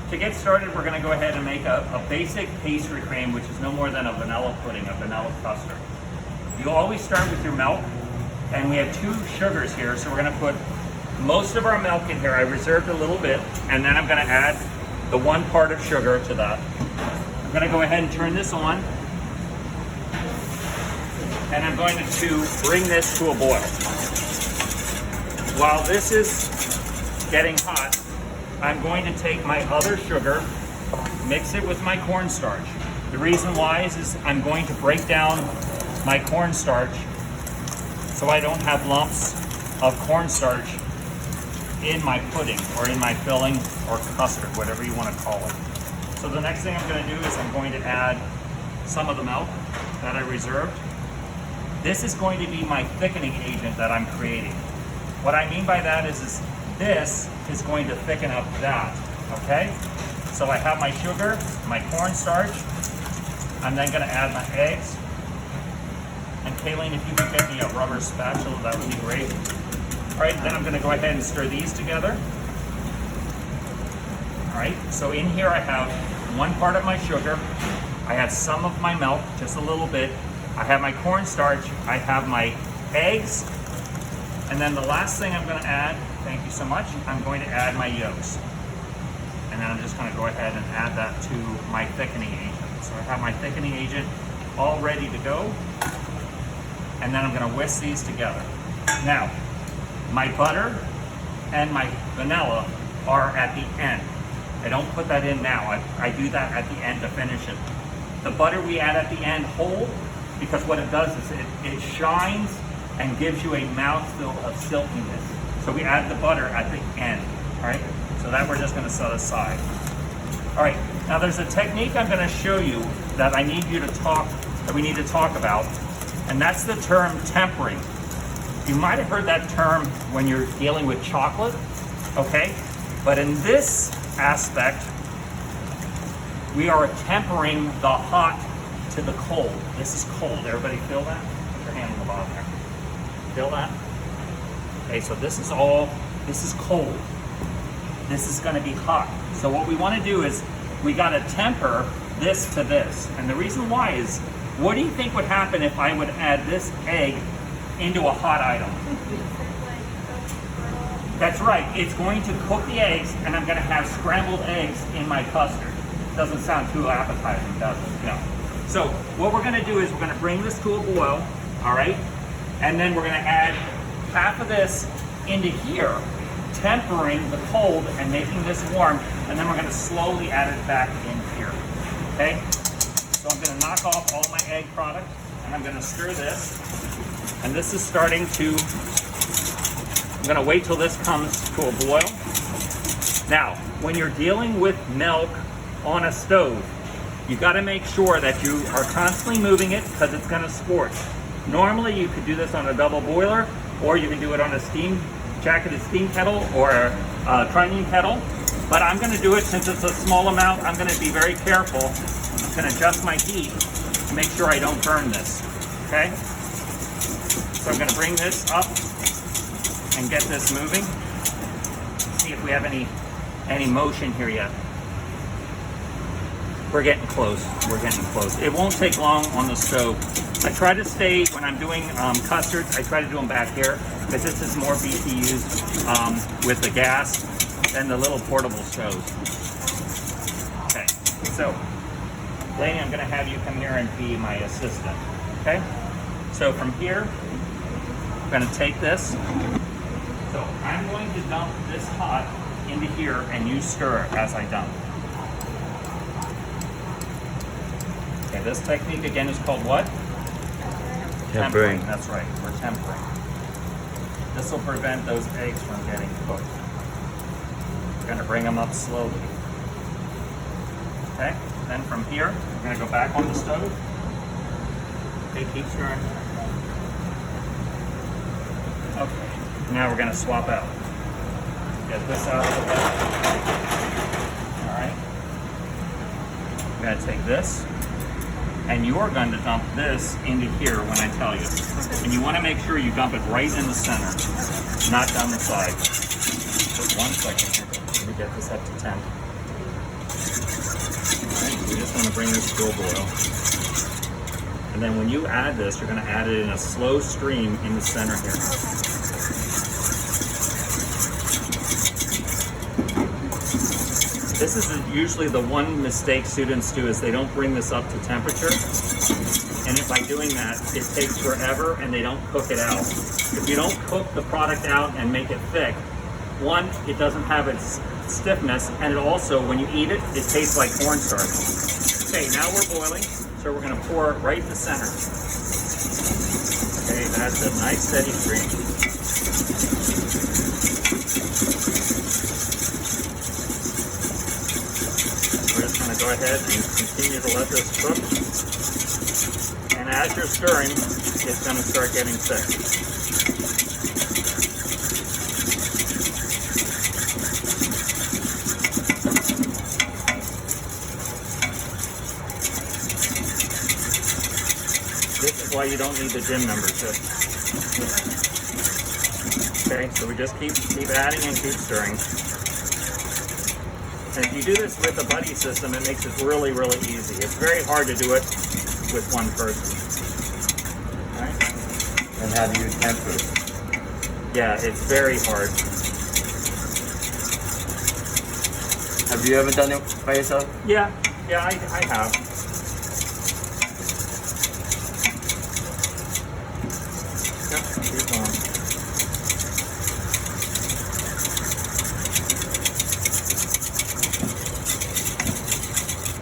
to get started, we're going to go ahead and make a basic pastry cream, which is no more than a vanilla pudding, a vanilla custard. You always start with your milk, and we have 2 sugars here, so we're going to put most of our milk in here. I reserved a little bit, and then I'm going to add the 1 part of sugar to that. I'm going to go ahead and turn this on, and I'm going to bring this to a boil. While this is getting hot, I'm going to take my other sugar, mix it with my cornstarch. The reason why is I'm going to break down my cornstarch so I don't have lumps of cornstarch in my pudding or in my filling or custard, whatever you want to call it. So the next thing I'm going to do is I'm going to add some of the milk that I reserved. This is going to be my thickening agent that I'm creating. What I mean by that is this is going to thicken up that, okay? So I have my sugar, my cornstarch. I'm then going to add my eggs. And Kayleen, if you could get me a rubber spatula, that would be great. All right, then I'm going to go ahead and stir these together. All right, so in here I have 1 part of my sugar. I have some of my milk, just a little bit. I have my cornstarch. I have my eggs. And then the last thing I'm going to add, thank you so much, I'm going to add my yolks. And then I'm just going to go ahead and add that to my thickening agent. So I have my thickening agent all ready to go. And then I'm going to whisk these together. Now, my butter and my vanilla are at the end. I don't put that in now. I do that at the end to finish it. The butter we add at the end whole, because what it does is it shines and gives you a mouthful of silkiness. So we add the butter at the end, all right? So that we're just gonna set aside. All right, now there's a technique I'm gonna show you that we need to talk about, and that's the term tempering. You might have heard that term when you're dealing with chocolate, okay? But in this aspect, we are tempering the hot to the cold. This is cold. Everybody feel that? Put your hand on the bottom there. Feel that? Okay, so this is cold. This is going to be hot. So what we want to do is we got to temper this to this. And the reason why is, what do you think would happen if I would add this egg into a hot item? That's right. It's going to cook the eggs, and I'm going to have scrambled eggs in my custard. Doesn't sound too appetizing, does it? No. So what we're going to do is we're going to bring this to a boil, all right? And then we're going to add half of this into here, tempering the cold and making this warm, and then we're going to slowly add it back in here, okay? So I'm going to knock off all my egg product, and I'm going to stir this. And this is starting to, I'm going to wait till this comes to a boil. Now, when you're dealing with milk on a stove, you got to make sure that you are constantly moving it because it's going to scorch. Normally, you could do this on a double boiler, or you can do it on a jacketed steam kettle or a Trinene kettle. But I'm going to do it since it's a small amount. I'm going to be very careful. I'm going to adjust my heat to make sure I don't burn this. Okay? So I'm going to bring this up and get this moving. See if we have any motion here yet. We're getting close. We're getting close. It won't take long on the stove. I try to stay, when I'm doing custards, I try to do them back here because this is more BTUs with the gas than the little portable stoves. Okay, so Laney, I'm going to have you come here and be my assistant. Okay, so from here, I'm going to take this. So I'm going to dump this hot into here, and you stir it as I dump. Okay, this technique again is called what? Tempering. That's right, we're tempering. This will prevent those eggs from getting cooked. We're going to bring them up slowly. Okay, then from here, we're going to go back on the stove. Okay, keep stirring. Okay, now we're going to swap out. Get this out of the way. All right. We're going to take this, and you're going to dump this into here when I tell you. And you want to make sure you dump it right in the center, not down the side. Just 1 second here. Let me get this up to 10. We just want to bring this to a boil. And then when you add this, you're going to add it in a slow stream in the center here. This is usually the one mistake students do, is they don't bring this up to temperature. And by doing that, it takes forever and they don't cook it out. If you don't cook the product out and make it thick, one, it doesn't have its stiffness, and it also, when you eat it, it tastes like cornstarch. Okay, now we're boiling, so we're gonna pour it right in the center. Okay, that's a nice steady stream. We're just gonna go ahead and continue to let this cook. And as you're stirring, it's gonna start getting thick. This is why you don't need the gym membership. Okay, so we just keep adding and keep stirring. And if you do this with the buddy system, it makes it really, really easy. It's very hard to do it with one person. All right? And how do you temper it? Yeah, it's very hard. Have you ever done it by yourself? Yeah, I have. Yep, keep going.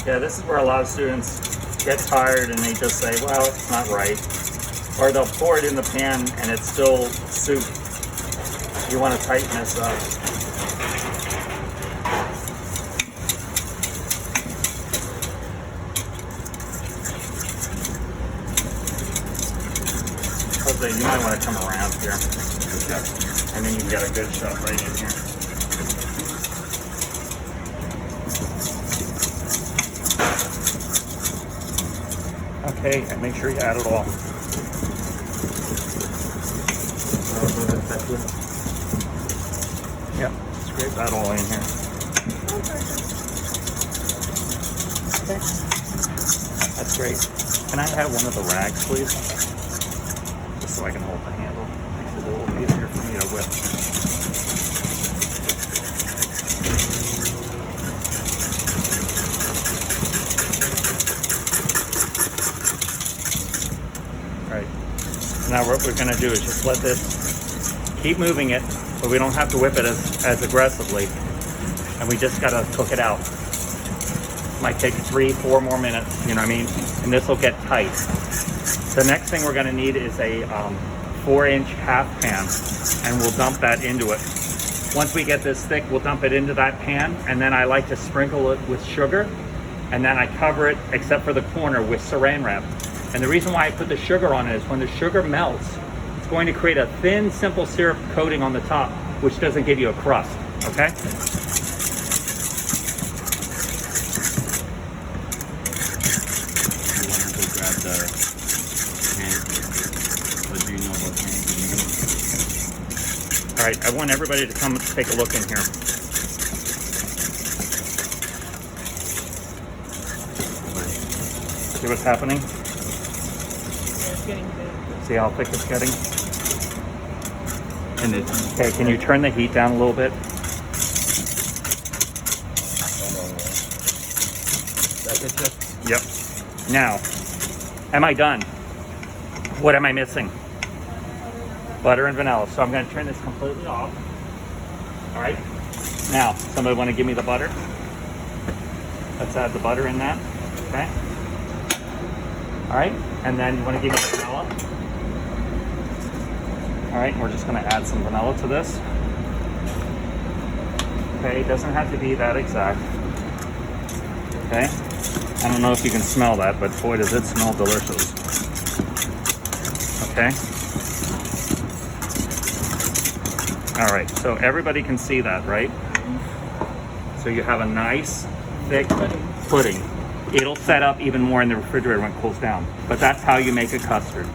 Yeah, this is where a lot of students get tired and they just say, well, it's not right. Or they'll pour it in the pan and it's still soup. You want to tighten this up. Jose, you might want to come around here. Okay. And then you get a good shot right in here. Okay, and make sure you add it all. Yeah, scrape that all in here. Okay. That's great. Can I have one of the rags, please? Just so I can hold the handle. Makes it a little easier for me to whip. Right. Now what we're going to do is just let this, keep moving it, but we don't have to whip it as aggressively. And we just got to cook it out. Might take 3-4 more minutes, you know what I mean? And this will get tight. The next thing we're going to need is a 4-inch half pan, and we'll dump that into it. Once we get this thick, we'll dump it into that pan, and then I like to sprinkle it with sugar, and then I cover it, except for the corner, with saran wrap. And the reason why I put the sugar on it is when the sugar melts, it's going to create a thin, simple syrup coating on the top, which doesn't give you a crust, okay? You want to grab the pan? What do you know about pans? All right, I want everybody to come take a look in here. See what's happening? It's getting big. See how thick it's getting? And it's Okay, can you turn the heat down a little bit? Yep. Now, am I done? What am I missing? Butter and vanilla. So I'm going to turn this completely off. All right. Now, somebody want to give me the butter? Let's add the butter in that. Okay. All right. And then you want to give me the vanilla. All right. We're just going to add some vanilla to this. Okay. It doesn't have to be that exact. Okay. I don't know if you can smell that, but boy, does it smell delicious. Okay. All right, so everybody can see that, right? So you have a nice, thick pudding. It'll set up even more in the refrigerator when it cools down. But that's how you make a custard.